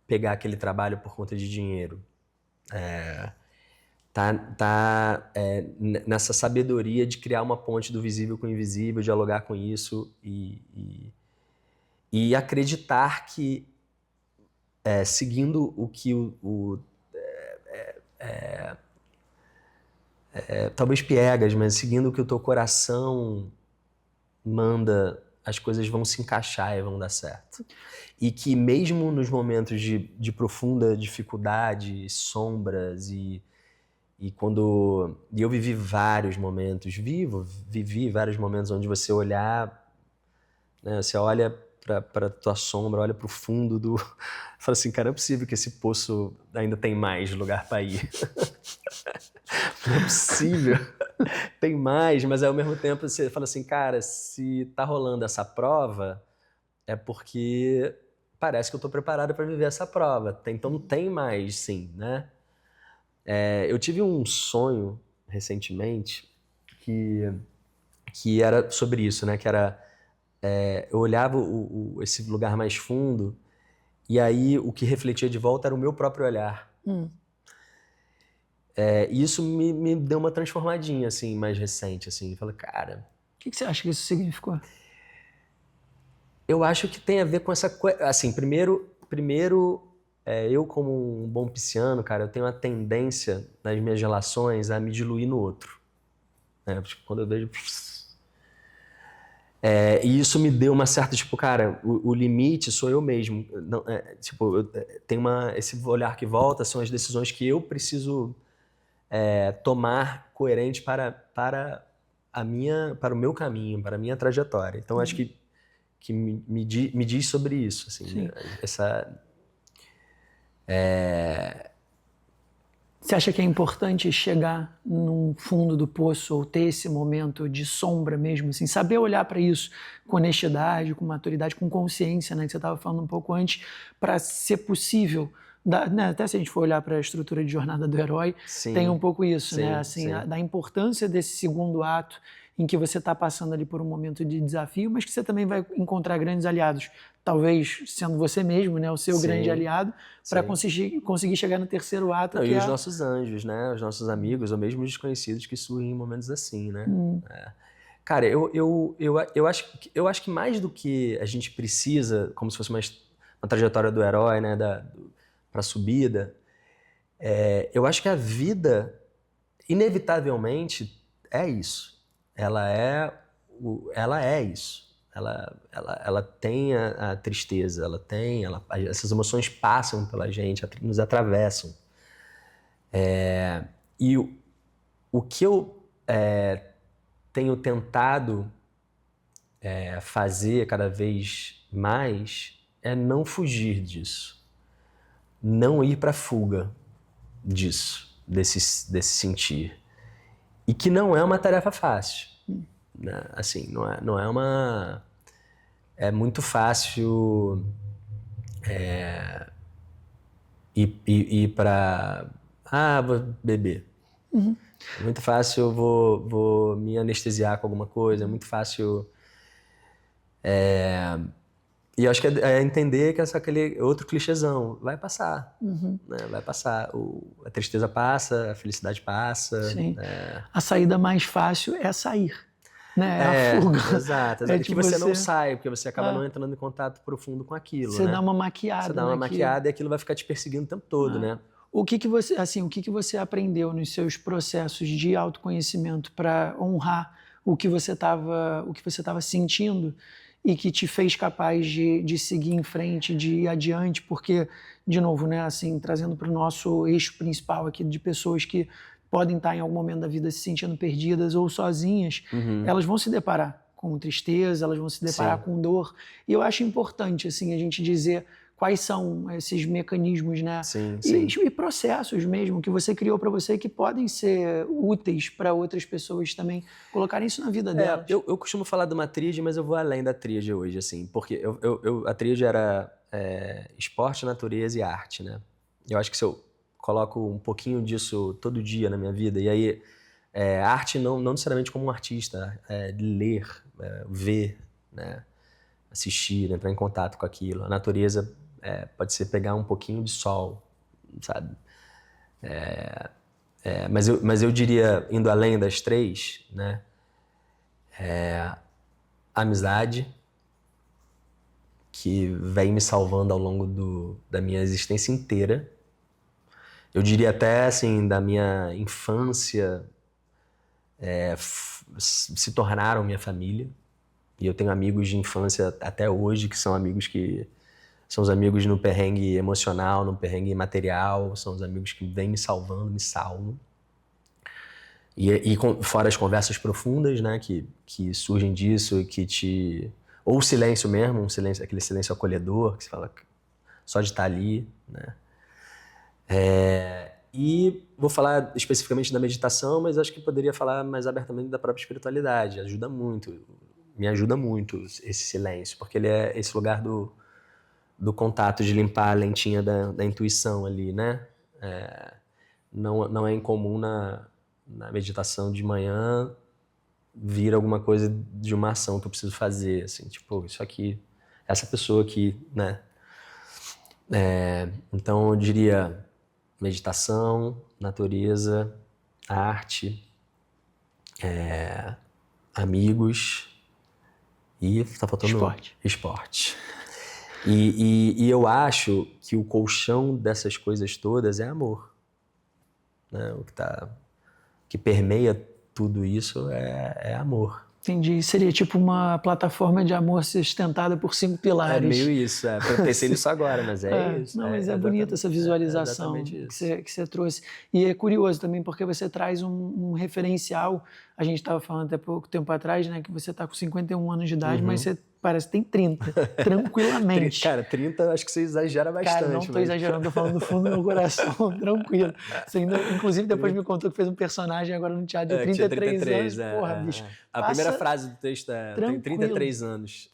pegar aquele trabalho por conta de dinheiro. Nessa sabedoria de criar uma ponte do visível com o invisível, dialogar com isso e acreditar que seguindo o que talvez piegas, mas seguindo o que o teu coração manda, as coisas vão se encaixar e vão dar certo. E que mesmo nos momentos de profunda dificuldade, sombras e eu vivi vários momentos, vivi vários momentos onde você olhar, né, você olha para tua sombra, olha para o fundo fala assim, cara, não é possível que esse poço ainda tem mais lugar para ir. Não é possível. Tem mais, mas ao mesmo tempo você fala assim, cara, se tá rolando essa prova, é porque parece que eu tô preparado para viver essa prova. Então tem mais, sim, né? Eu tive um sonho recentemente que era sobre isso, né? Que era eu olhava esse lugar mais fundo e aí o que refletia de volta era o meu próprio olhar. E isso me deu uma transformadinha, assim, mais recente, assim. Eu falei, cara... O que você acha que isso significou? Eu acho que tem a ver com essa coisa... Assim, primeiro eu como um bom pisciano, cara, eu tenho uma tendência nas minhas relações a me diluir no outro. Tipo, quando eu vejo... e isso me deu uma certa, tipo, cara, o limite sou eu mesmo. Não, tipo, tem esse olhar que volta, são as decisões que eu preciso tomar coerente para o meu caminho, para a minha trajetória. Então, acho que me diz sobre isso. Assim, Você acha que é importante chegar no fundo do poço ou ter esse momento de sombra mesmo, assim, saber olhar para isso com honestidade, com maturidade, com consciência, né, que você estava falando um pouco antes, para ser possível, né, até se a gente for olhar para a estrutura de Jornada do Herói, sim, tem um pouco isso, sim, né, assim, da importância desse segundo ato em que você está passando ali por um momento de desafio, mas que você também vai encontrar grandes aliados, talvez sendo você mesmo, né, o seu grande aliado, para conseguir chegar no terceiro ato. E os nossos anjos, né, os nossos amigos, ou mesmo os desconhecidos que surgem em momentos assim, né. Cara, eu acho que mais do que a gente precisa, como se fosse uma trajetória do herói, né, para a subida, Eu acho que a vida, inevitavelmente, é isso. Ela é isso. Ela tem a tristeza, essas emoções passam pela gente, nos atravessam. E o que eu tenho tentado fazer cada vez mais é não fugir disso, não ir para a fuga disso, desse sentir. E que não é uma tarefa fácil, né? Assim, não é uma... É muito fácil ir para... vou beber. É muito fácil eu vou me anestesiar com alguma coisa, é muito fácil... E eu acho que é entender que aquele outro clichêzão vai passar, né? Vai passar. A tristeza passa, a felicidade passa. Sim. A saída mais fácil é sair, né? É a fuga. Exato. É que você não sai, porque você acaba não entrando em contato profundo com aquilo, você né? dá uma maquiada. Você dá uma maquiada e aquilo vai ficar te perseguindo o tempo todo, né? O que você aprendeu nos seus processos de autoconhecimento para honrar o que você estava sentindo e que te fez capaz de seguir em frente, de ir adiante? Porque, de novo, né, assim, trazendo para o nosso eixo principal aqui de pessoas que podem estar em algum momento da vida se sentindo perdidas ou sozinhas, elas vão se deparar com tristeza, elas vão se deparar com dor. E eu acho importante, assim, a gente dizer quais são esses mecanismos, né? Sim. E processos mesmo que você criou para você que podem ser úteis para outras pessoas também colocarem isso na vida delas. Eu costumo falar de uma tríade, mas eu vou além da tríade hoje, assim, porque a tríade era esporte, natureza e arte, né? Eu acho que se eu coloco um pouquinho disso todo dia na minha vida, e aí arte não necessariamente como um artista, ler, ver, né? Assistir, entrar em contato com aquilo. A natureza pode ser pegar um pouquinho de sol, sabe? Mas eu diria, indo além das três, né? Amizade, que vem me salvando ao longo da minha existência inteira. Eu diria até, assim, da minha infância, se tornaram minha família. E eu tenho amigos de infância até hoje, que são amigos que... São os amigos no perrengue emocional, no perrengue material, são os amigos que vêm me salvando, me salvam. Fora as conversas profundas, né, que surgem disso, que te... Ou o silêncio mesmo, aquele silêncio acolhedor, que você fala só de estar ali, né. E vou falar especificamente da meditação, mas acho que poderia falar mais abertamente da própria espiritualidade. Me ajuda muito esse silêncio, porque ele é esse lugar do contato, de limpar a lentinha da intuição ali, né? Não é incomum na meditação de manhã vir alguma coisa de uma ação que eu preciso fazer, assim, tipo, isso aqui, essa pessoa aqui, né? Então eu diria meditação, natureza, arte, amigos e tá faltando esporte. E eu acho que o colchão dessas coisas todas é amor, né? O que permeia tudo isso é amor. Entendi. Seria tipo uma plataforma de amor sustentada por 5 pilares. É meio isso, eu pensei nisso agora, mas isso. Não, mas é bonita essa visualização que você trouxe. E é curioso também porque você traz um referencial. A gente estava falando até pouco tempo atrás, né, que você está com 51 anos de idade, mas você parece que tem 30, tranquilamente. Cara, 30 acho que você exagera bastante. Cara, não estou exagerando, estou falando do fundo do meu coração, tranquilo. Você ainda, inclusive, depois me contou que fez um personagem agora no teatro de 33 anos. Porra, bicho. A primeira frase do texto eu tenho 33 anos.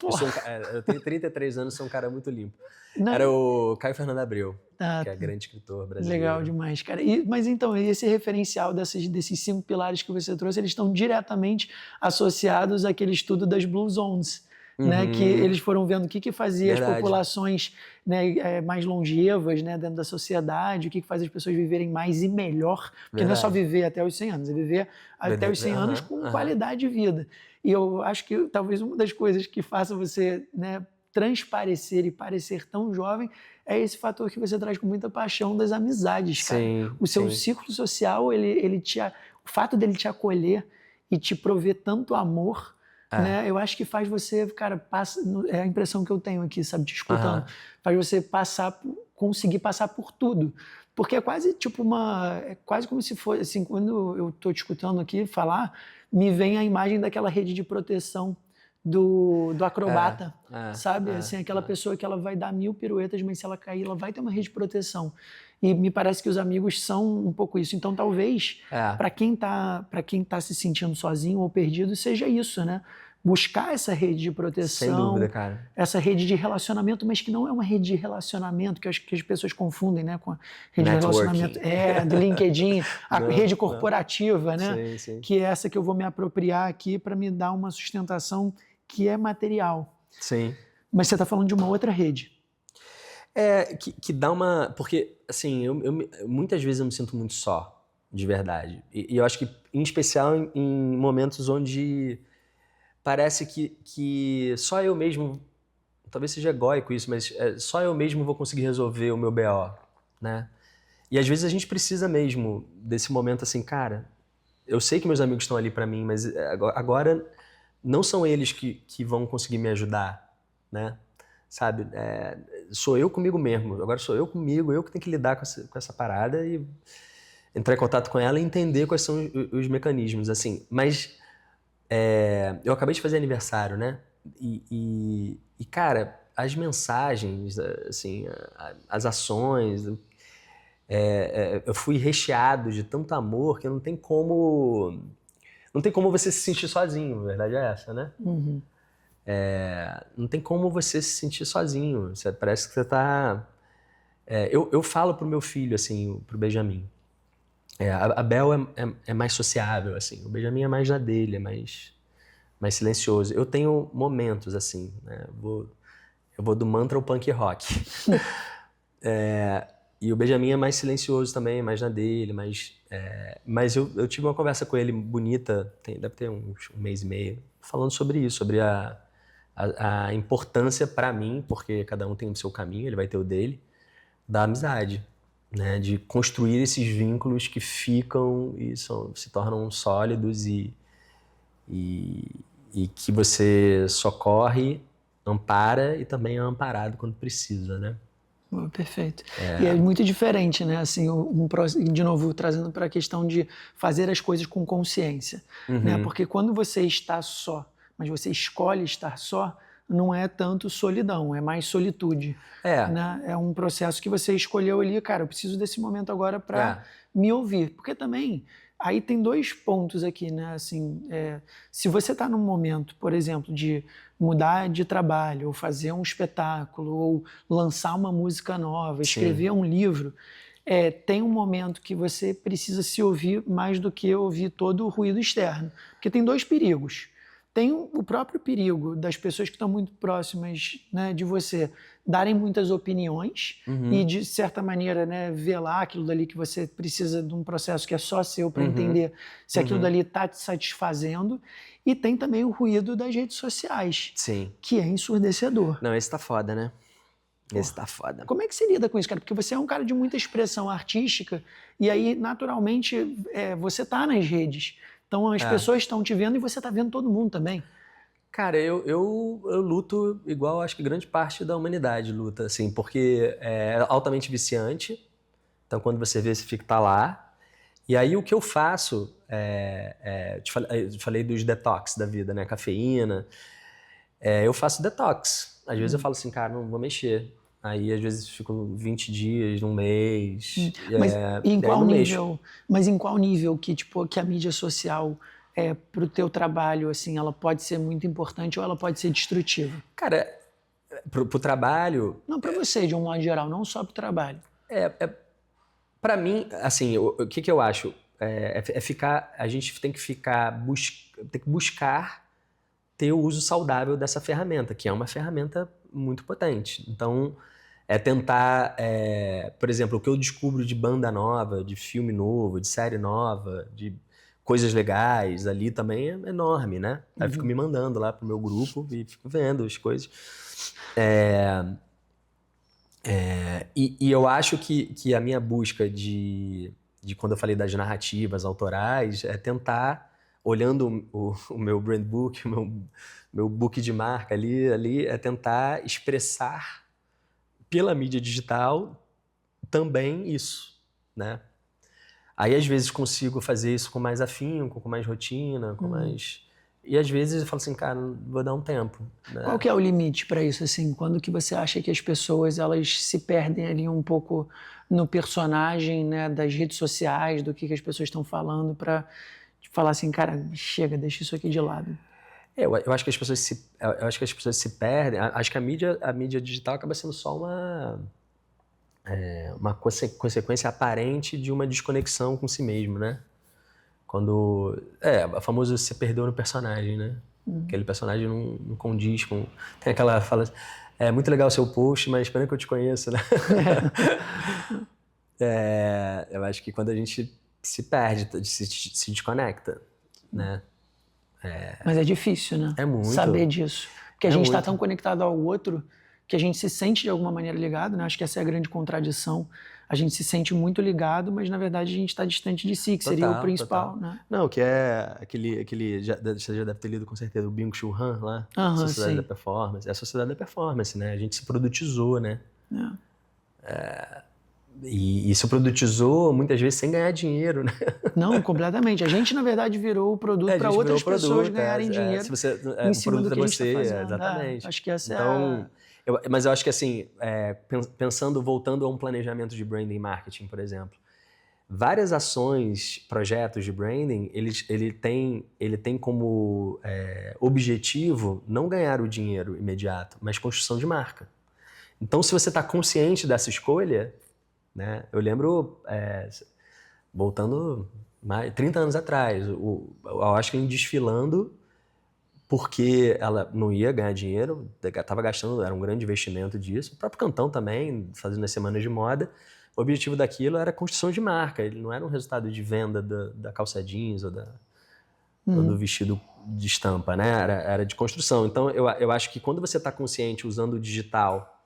Eu tenho 33 anos, sou um cara muito limpo. Era o Caio Fernando Abreu, que é grande escritor brasileiro. Legal demais, cara. Mas então, esse referencial desses 5 pilares que você trouxe, eles estão diretamente associados àquele estudo das Blue Zones, né, que eles foram vendo o que fazia as populações, né, mais longevas, né, dentro da sociedade, o que faz as pessoas viverem mais e melhor, porque não é só viver até os 100 anos, é viver até os 100 anos com qualidade de vida. E eu acho que talvez uma das coisas que faça você, né, transparecer e parecer tão jovem é esse fator que você traz com muita paixão das amizades, cara. Sim, O seu sim. círculo social, o fato dele te acolher e te prover tanto amor, né? Eu acho que faz você, cara, é a impressão que eu tenho aqui, sabe, te escutando, faz você conseguir passar por tudo. Porque é quase tipo é quase como se fosse, assim, quando eu tô te escutando aqui falar, me vem a imagem daquela rede de proteção do acrobata, sabe? Assim, aquela pessoa que ela vai dar 1000 piruetas, mas se ela cair, ela vai ter uma rede de proteção. E me parece que os amigos são um pouco isso. Então, talvez, para quem tá se sentindo sozinho ou perdido, seja isso, né? Buscar essa rede de proteção, sem dúvida, cara. essa rede de relacionamento, mas que não é uma rede de relacionamento, que eu acho que as pessoas confundem, né, com a rede de relacionamento do LinkedIn, a rede corporativa, né? Sim, sim. Que é essa que eu vou me apropriar aqui para me dar uma sustentação que é material. Sim. Mas você está falando de uma outra rede. Que dá uma... Porque, assim, muitas vezes eu me sinto muito só, de verdade. E eu acho que, em especial, em momentos onde parece que só eu mesmo... Talvez seja egóico isso, mas só eu mesmo vou conseguir resolver o meu BO, né? E às vezes a gente precisa mesmo desse momento assim, cara, eu sei que meus amigos estão ali pra mim, mas agora não são eles que vão conseguir me ajudar, né? Sabe? Sou eu comigo mesmo. Agora sou eu comigo, eu que tenho que lidar com essa parada e entrar em contato com ela e entender quais são os mecanismos, assim. Mas eu acabei de fazer aniversário, né? E cara, as mensagens, assim, as ações, eu fui recheado de tanto amor que não tem como você se sentir sozinho, a verdade é essa, né? Uhum. Não tem como você se sentir sozinho. Parece que você tá... eu falo pro meu filho, assim, pro Benjamin. A Bel é mais sociável, assim. O Benjamin é mais na dele, é mais silencioso. Eu tenho momentos, assim, né? Eu vou do mantra ao punk rock. E o Benjamin é mais silencioso também, mais na dele, mas eu tive uma conversa com ele bonita, deve ter um mês e meio, falando sobre isso, sobre a importância pra mim, porque cada um tem o seu caminho, ele vai ter o dele, da amizade, né? De construir esses vínculos que ficam e se tornam sólidos e que você socorre, ampara e também é amparado quando precisa, né? Perfeito. E é muito diferente, né? Assim, de novo, trazendo para a questão de fazer as coisas com consciência, né? Porque quando você está só, mas você escolhe estar só, não é tanto solidão, é mais solitude. Né? É um processo que você escolheu ali, cara, eu preciso desse momento agora para me ouvir. Porque também, aí tem 2 pontos aqui, né? Assim, se você está num momento, por exemplo, de mudar de trabalho, ou fazer um espetáculo, ou lançar uma música nova, escrever um livro, tem um momento que você precisa se ouvir mais do que ouvir todo o ruído externo. Porque tem 2 perigos. Tem o próprio perigo das pessoas que estão muito próximas, né, de você darem muitas opiniões e, de certa maneira, né, velar aquilo dali que você precisa de um processo que é só seu para entender se aquilo dali está te satisfazendo. E tem também o ruído das redes sociais, que é ensurdecedor. Não, esse tá foda, né? Esse tá foda. Como é que você lida com isso, cara? Porque você é um cara de muita expressão artística e aí, naturalmente, você tá nas redes. Então as pessoas estão te vendo e você tá vendo todo mundo também. Cara, eu luto igual acho que grande parte da humanidade luta, assim, porque é altamente viciante. Então quando você vê, você fica lá. E aí o que eu faço, eu falei dos detox da vida, né? Cafeína. Eu faço detox. Às vezes eu falo assim, cara, não vou mexer. Aí às vezes fico 20 dias, um mês. Mas em qual nível que, tipo, que a mídia social pro teu trabalho, assim, ela pode ser muito importante ou ela pode ser destrutiva? Cara, pro trabalho... Não, para você, de um modo geral, não só pro trabalho. Pra mim, assim, o que eu acho? A gente tem que tem que buscar ter o uso saudável dessa ferramenta, que é uma ferramenta muito potente. Então, tentar, por exemplo, o que eu descubro de banda nova, de filme novo, de série nova, de coisas legais ali também é enorme, né? Aí eu fico me mandando lá pro meu grupo e fico vendo as coisas. E eu acho que a minha busca de quando eu falei das narrativas autorais é tentar, olhando o meu brand book, o meu book de marca ali, é tentar expressar pela mídia digital também isso, né? Aí às vezes consigo fazer isso com mais afinco, com mais rotina, com mais... E às vezes eu falo assim, cara, vou dar um tempo, né? Qual que é o limite para isso, assim? Quando que você acha que as pessoas, elas se perdem ali um pouco no personagem, né, das redes sociais, do que as pessoas estão falando, para falar assim, cara, chega, deixa isso aqui de lado? Eu acho que as pessoas se perdem. Acho que a mídia digital acaba sendo só uma consequência aparente de uma desconexão com si mesmo, né? Quando... o famoso se perdeu no personagem, né? Aquele personagem não condiz com... Tem aquela fala... É muito legal o seu post, mas espera que eu te conheço, né? Eu acho que quando a gente se perde, se desconecta, né? Mas é difícil, né? É muito. Saber disso. Porque a É gente está muito. tão conectado ao outro que a gente se sente de alguma maneira ligado, né? Acho que essa é a grande contradição. A gente se sente muito ligado, mas na verdade a gente está distante de si, que seria o principal, né? Não, que é aquele você já deve ter lido com certeza, o Byung-Chul Han lá, Sociedade sim. da Performance. É a Sociedade da Performance, né? A gente se produtizou, né? E se produtizou muitas vezes sem ganhar dinheiro, né? Não, completamente. A gente, na verdade, virou o produto para outras pessoas ganharem dinheiro Se você, em o cima do produto que é a gente está você, fazendo. exatamente. Acho que essa Então, mas eu acho que assim, voltando a um planejamento de branding e marketing, por exemplo, várias ações, projetos de branding, ele tem como objetivo não ganhar o dinheiro imediato, mas construção de marca. Então, se você está consciente dessa escolha, né? Eu lembro, voltando mais 30 anos atrás, a Osklen desfilando porque ela não ia ganhar dinheiro, estava gastando, era um grande investimento disso. O próprio Cantão também, fazendo as semanas de moda. O objetivo daquilo era a construção de marca, ele não era um resultado de venda da calça jeans ou do vestido de estampa, né? Era de construção. Então, eu acho que quando você está consciente usando o digital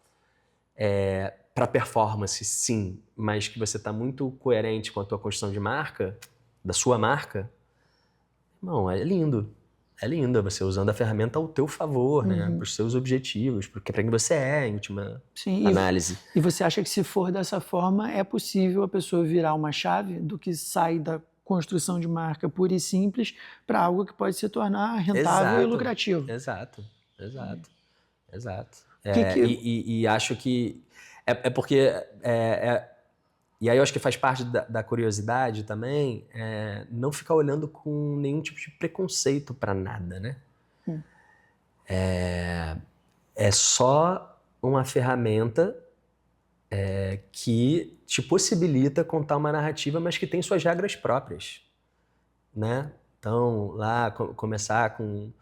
para performance, sim, mas que você está muito coerente com a tua construção de marca, da sua marca, irmão, é lindo. É lindo você usando a ferramenta ao teu favor, né? Para os seus objetivos, para quem você é, em última análise. E você acha que se for dessa forma, é possível a pessoa virar uma chave do que sai da construção de marca pura e simples para algo que pode se tornar rentável e lucrativo? Exato. Que... E acho que porque... E aí eu acho que faz parte da curiosidade também, não ficar olhando com nenhum tipo de preconceito para nada, né? É só uma ferramenta que te possibilita contar uma narrativa, mas que tem suas regras próprias, né? Então, lá, começar com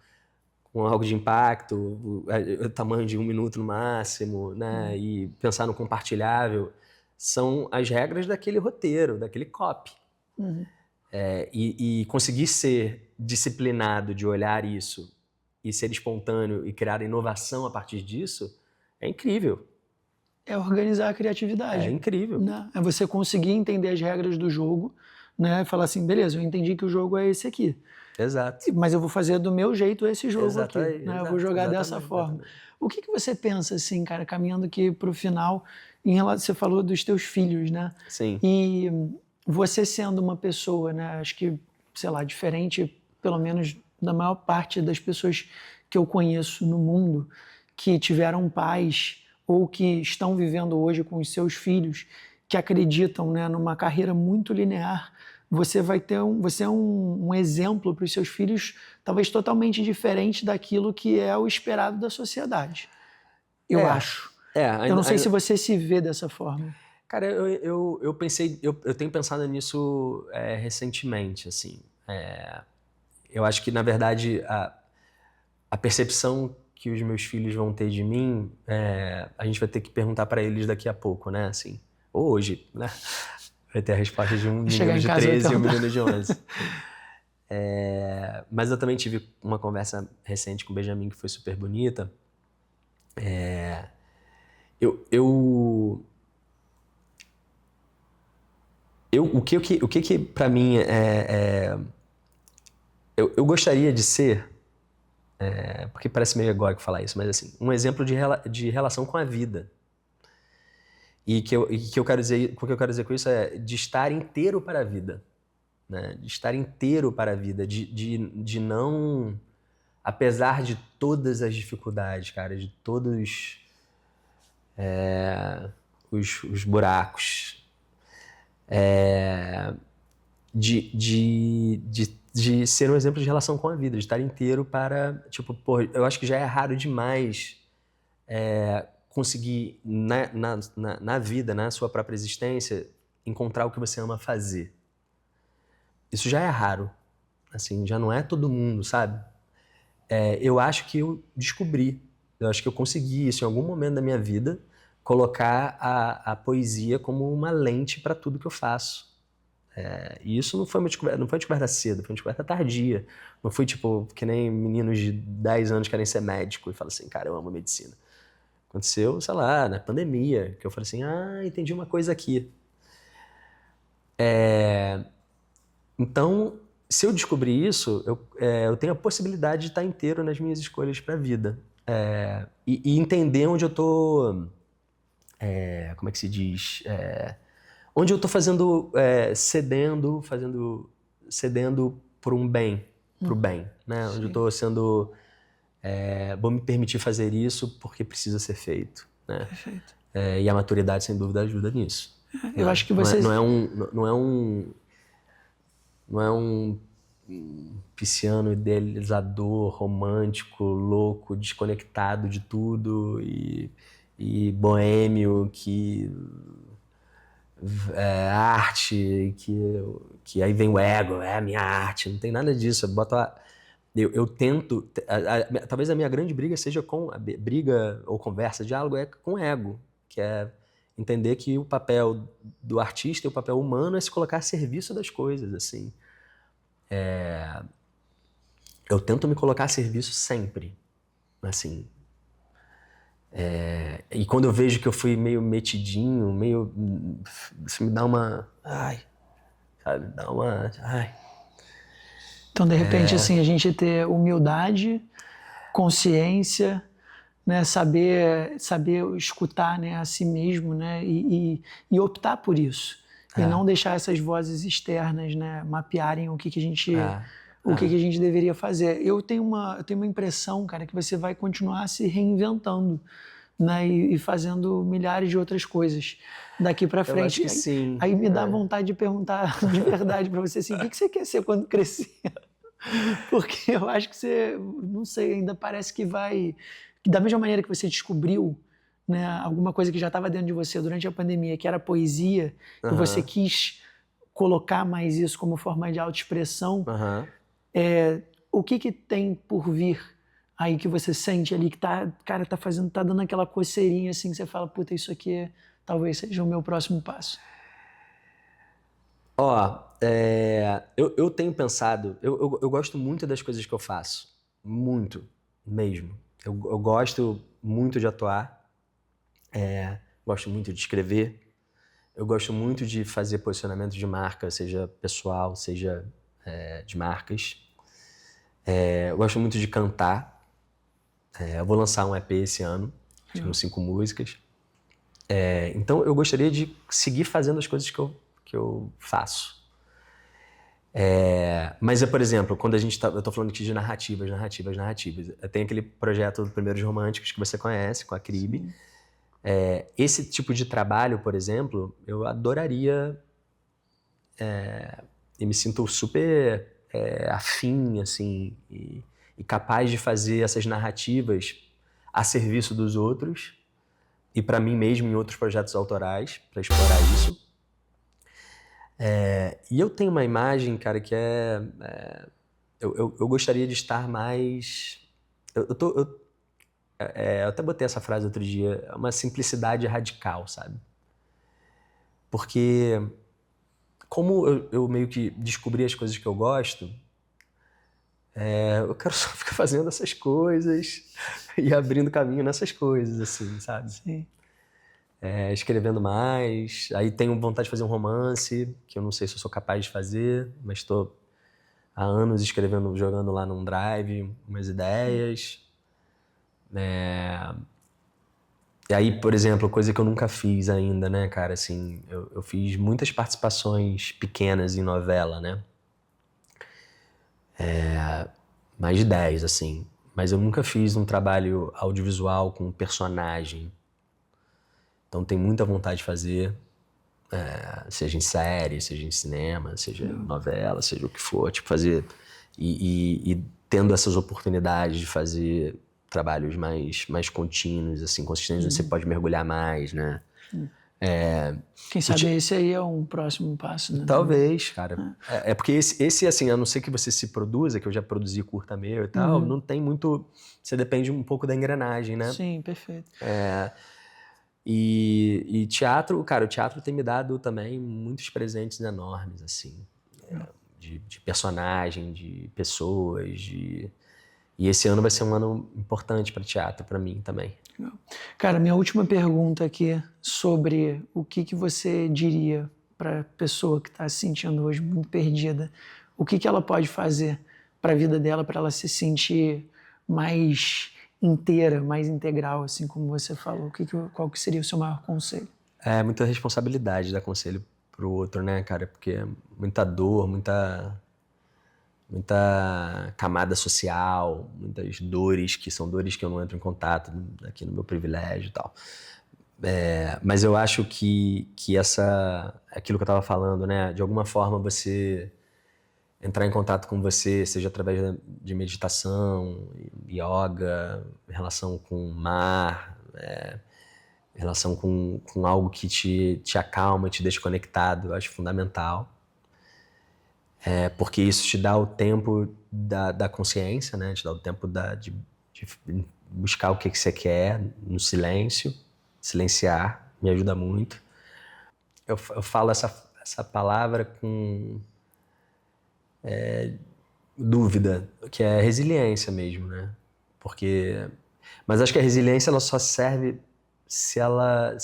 algo de impacto, o tamanho de 1 minuto no máximo, né? E pensar no compartilhável, são as regras daquele roteiro, daquele copy. E conseguir ser disciplinado de olhar isso e ser espontâneo e criar inovação a partir disso é incrível. É organizar a criatividade. É incrível. Né? É você conseguir entender as regras do jogo, né? E falar assim, beleza, eu entendi que o jogo é esse aqui. Exato. Mas eu vou fazer do meu jeito esse jogo aqui. Né? Eu vou jogar dessa forma. Exatamente. O que você pensa, assim, cara, caminhando aqui para o final, você falou dos teus filhos, né? Sim. E você sendo uma pessoa, né? Acho que, sei lá, diferente, pelo menos da maior parte das pessoas que eu conheço no mundo, que tiveram pais ou que estão vivendo hoje com os seus filhos, que acreditam, né, numa carreira muito linear, você é um exemplo para os seus filhos, talvez totalmente diferente daquilo que é o esperado da sociedade. Eu acho. Eu não sei se você se vê dessa forma. Cara, eu pensei, eu tenho pensado nisso recentemente, assim. Eu acho que, na verdade, a percepção que os meus filhos vão ter de mim, a gente vai ter que perguntar para eles daqui a pouco, né? Assim, ou hoje, né? Vai ter a resposta de um menino de 13 e um menino de 11. Mas eu também tive uma conversa recente com o Benjamin que foi super bonita. O que para mim eu gostaria de ser, porque parece meio egóico falar isso, mas assim, um exemplo de relação com a vida. E o que eu quero dizer com isso é de estar inteiro para a vida, né? De estar inteiro para a vida, de não, apesar de todas as dificuldades, cara, de todos os buracos, de ser um exemplo de relação com a vida, de estar inteiro para, tipo, pô, eu acho que já é raro demais conseguir na vida, na sua própria existência, encontrar o que você ama fazer. Isso já é raro, assim, já não é todo mundo, sabe? Eu acho que eu descobri, eu acho que eu consegui isso em algum momento da minha vida, colocar a poesia como uma lente para tudo que eu faço. E isso não foi uma descoberta cedo, foi uma descoberta tardia. Não foi tipo que nem meninos de 10 anos querem ser médico e falam assim, cara, eu amo medicina. Aconteceu, sei lá, na pandemia, que eu falei assim, entendi uma coisa aqui. Então, se eu descobrir isso, eu tenho a possibilidade de estar inteiro nas minhas escolhas para a vida. E entender onde eu tô... como é que se diz? Onde eu tô fazendo... cedendo por um bem, pro bem, né? Onde eu tô sendo... vou me permitir fazer isso porque precisa ser feito, né? Perfeito. E a maturidade, sem dúvida, ajuda nisso. Eu acho que vocês... Não é um pisciano idealizador, romântico, louco, desconectado de tudo e boêmio que é arte, que aí vem o ego, é a minha arte, não tem nada disso. Eu tento, talvez a minha grande briga seja com a briga ou conversa, diálogo é com o ego, que é entender que o papel do artista e o papel humano é se colocar a serviço das coisas, assim. Eu tento me colocar a serviço sempre, assim. E quando eu vejo que eu fui meio metidinho, isso me dá uma... sabe? Dá uma... Então, de repente, assim, a gente ter humildade, consciência, né, saber escutar, né, a si mesmo, né, e optar por isso. E não deixar essas vozes externas, né, mapearem o que a gente deveria fazer. Eu tenho uma impressão, cara, que você vai continuar se reinventando, né, e fazendo milhares de outras coisas daqui para frente. Eu acho que sim. Aí me dá vontade de perguntar de verdade para você assim, o que você quer ser quando crescer? Porque eu acho que você, não sei, ainda parece que vai... Da mesma maneira que você descobriu, né, alguma coisa que já estava dentro de você durante a pandemia, que era poesia, e você quis colocar mais isso como forma de autoexpressão, o que tem por vir aí que você sente ali, que tá dando aquela coceirinha assim, que você fala, puta, isso aqui talvez seja o meu próximo passo? Eu tenho pensado, eu gosto muito das coisas que eu faço, muito, mesmo. Eu gosto muito de atuar, gosto muito de escrever, eu gosto muito de fazer posicionamento de marca, seja pessoal, seja de marcas. Eu gosto muito de cantar. Eu vou lançar um EP esse ano, com 5 músicas. Então eu gostaria de seguir fazendo as coisas que eu faço. Mas por exemplo, quando eu tô falando aqui de narrativas. Tem aquele projeto do Primeiros Românticos que você conhece, com a Cribe. Esse tipo de trabalho, por exemplo, eu adoraria e me sinto super afim, assim, e capaz de fazer essas narrativas a serviço dos outros e para mim mesmo em outros projetos autorais, para explorar isso. E eu tenho uma imagem, cara, que eu gostaria de estar mais... Eu até botei essa frase outro dia, uma simplicidade radical, sabe? Porque como eu meio que descobri as coisas que eu gosto, eu quero só ficar fazendo essas coisas e abrindo caminho nessas coisas, assim, sabe? Sim. escrevendo mais. Aí tenho vontade de fazer um romance, que eu não sei se eu sou capaz de fazer, mas estou há anos escrevendo, jogando lá num drive, umas ideias. E aí, por exemplo, coisa que eu nunca fiz ainda, né, cara, assim, eu fiz muitas participações pequenas em novela, né? Mais de 10, assim. Mas eu nunca fiz um trabalho audiovisual com personagem. Então tem muita vontade de fazer, seja em série, seja em cinema, seja em novela, seja o que for, tipo, fazer... E tendo essas oportunidades de fazer trabalhos mais contínuos, assim, consistentes, onde você pode mergulhar mais, né? Quem sabe esse aí é um próximo passo, né? Talvez, cara. É porque esse, assim, a não ser que você se produza, que eu já produzi curta meu e tal, não tem muito... Você depende um pouco da engrenagem, né? Sim, perfeito. E teatro, cara, o teatro tem me dado também muitos presentes enormes, assim. De personagem, de pessoas, E esse ano vai ser um ano importante para teatro, para mim também. Cara, minha última pergunta aqui sobre o que você diria para a pessoa que está se sentindo hoje muito perdida. O que ela pode fazer para a vida dela, para ela se sentir mais inteira, mais integral, assim como você falou? Qual que seria o seu maior conselho? É muita responsabilidade dar conselho pro outro, né, cara? Porque é muita dor, muita camada social, muitas dores que são dores que eu não entro em contato aqui no meu privilégio e tal. Mas eu acho que aquilo que eu estava falando, né? De alguma forma você entrar em contato com você, seja através de meditação, yoga, relação com o mar, relação com algo que te acalma, te deixa conectado, eu acho fundamental. Porque isso te dá o tempo da consciência, né? Te dá o tempo de buscar o que você quer no silêncio, silenciar, me ajuda muito. Eu falo essa palavra com dúvida, que é resiliência mesmo, né? Mas acho que a resiliência ela só serve se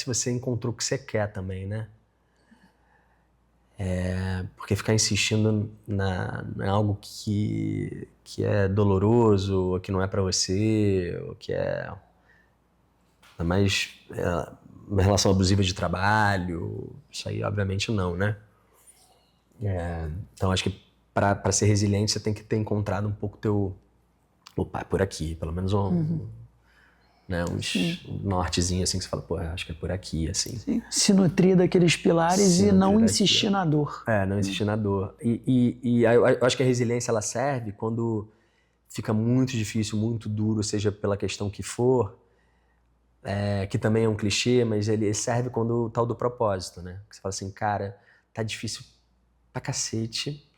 você encontrou o que você quer também, né? Porque ficar insistindo em algo que é doloroso, ou que não é pra você, ou que é mais uma relação abusiva de trabalho, isso aí obviamente não, né? Então acho que para ser resiliente você tem que ter encontrado um pouco teu... Opa, é por aqui, pelo menos uns nortezinhos assim que você fala, pô, acho que é por aqui, assim. Sim. Se nutrir daqueles pilares e não insistir na dor. Não insistir na dor. E eu acho que a resiliência ela serve quando fica muito difícil, muito duro, seja pela questão que for, que também é um clichê, mas ele serve quando o tal do propósito, né? Que você fala assim, cara, tá difícil pra cacete,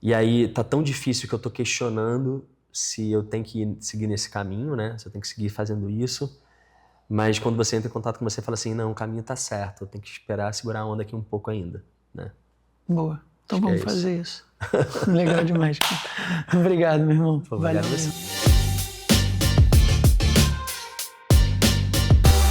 e aí tá tão difícil que eu tô questionando se eu tenho que seguir nesse caminho, né? Se eu tenho que seguir fazendo isso. Mas quando você entra em contato com você, fala assim, não, o caminho tá certo, eu tenho que esperar, segurar a onda aqui um pouco ainda, né? Boa. Então vamos fazer isso. Legal demais. Obrigado, meu irmão. Valeu.